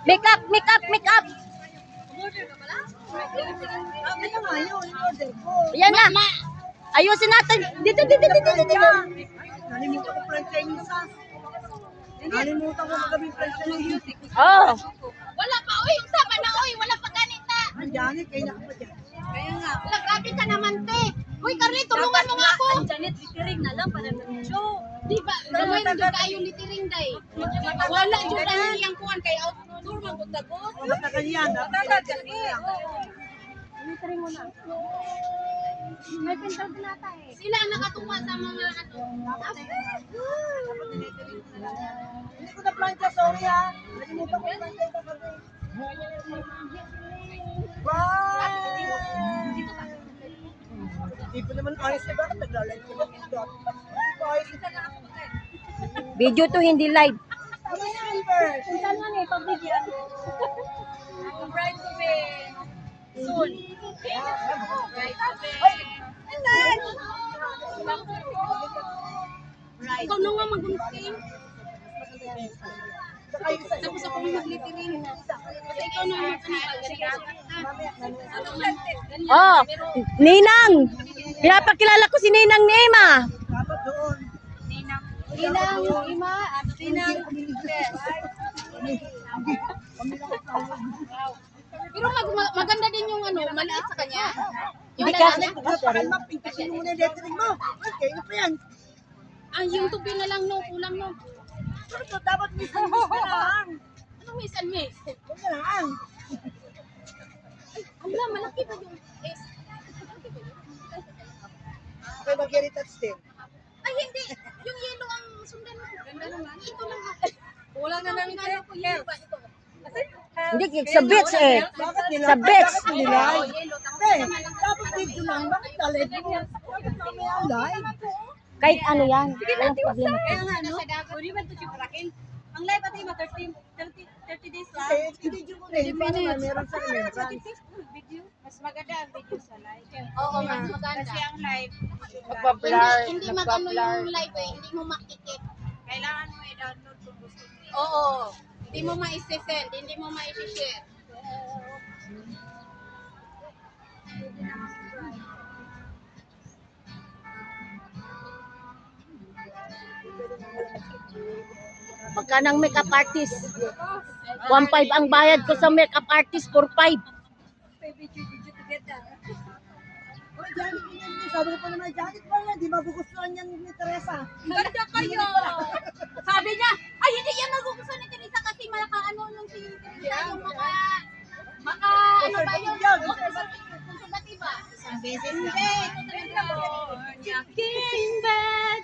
Make up, make up, make up. Yan na. Ayusin natin. Dito, dito, dito, dito. Nalimutan ko pala Chinese ha. Nalimutan ko magabing Chinese. Oh. Wala pa, uy. Sama na, uy. Wala pa ganita. Janet, kayo na ka pa dyan. Kaya nga. Wala, grabe ka naman, te. Uy, Carly, tulungan mo nga ako. Janet, litiring na lang para show. Di ba? Gamay na dyan kayo litiring, day. Wala dyan ang iyang kuhan kay outdoor, magutagot. Matagal yan. Dapat Litiring mo na. May pintal din ata eh. Sila ang nakatuwa sa mga ano. Hindi ko na plancha, sorry ha. Nalimutan ko na plancha ito kasi. Wow! Hindi pa naman ayos na bakit naglalike ko lang ito. Ayos na. Video to, hindi live. Ano yung silver? Pintal nga eh, pagbigyan. Bright to be soon. Bright to be. Ikaw na nga magunting. Tapos ako maglitiring. Kasi ikaw na Oh, Ninang. Pinapakilala ko si Ninang Nema. Dapat doon. Ninang, Ima, at Ninang. Pero maganda din yung ano, maliit sa kanya. Yung lalaki. Kalma, pintasin mo muna yung lettering mo. Okay, ano pa yan? Ah, yung tubi na lang, no, kulang, no. Pero ito, dapat miss and miss ka lang. Anong miss and miss? Huwag ka lang. Ala, malaki ba yung S? Okay, mag-retouch din. Ay, hindi. Yung yellow ang sundan mo. Ganda naman. Ito lang. Wala na namin Ano ko yellow ba ito? Hindi, sa beach eh. Bakit nila? Sa beach. Bakit nila? Oh, yellow. Tapos Hey, naman lang. dapat video lang. Bakit ka live mo? Bakit mamaya live? Kahit ano yan. Walang problema. Kaya nga, no? Pwede ba ito siya parakin? Ang live at iba, 30 days lang. Okay, i-video mo rin. Para na meron sa remembrance. Video? Mas maganda ang video sa live. Oo, mas maganda. Kasi ang live, Hindi magano yung live eh. Hindi mo makikip. kailangan mo i-download kung gusto mo. Oo. Hindi mo ma-send. Hindi mo ma-share. Magkano ang makeup artist? 1.5 ang bayad ko sa makeup artist, 4.5. Video together. Oh, Janet, hindi. Sabi ko pa naman, Janet pa yan. Di magugustuhan yan ni Teresa. Ganda kayo! Sabi niya, ay hindi yan magugustuhan ni Teresa kasi ano nung si Teresa yung ano ba yun? Konsultatiba. Hindi. King bad.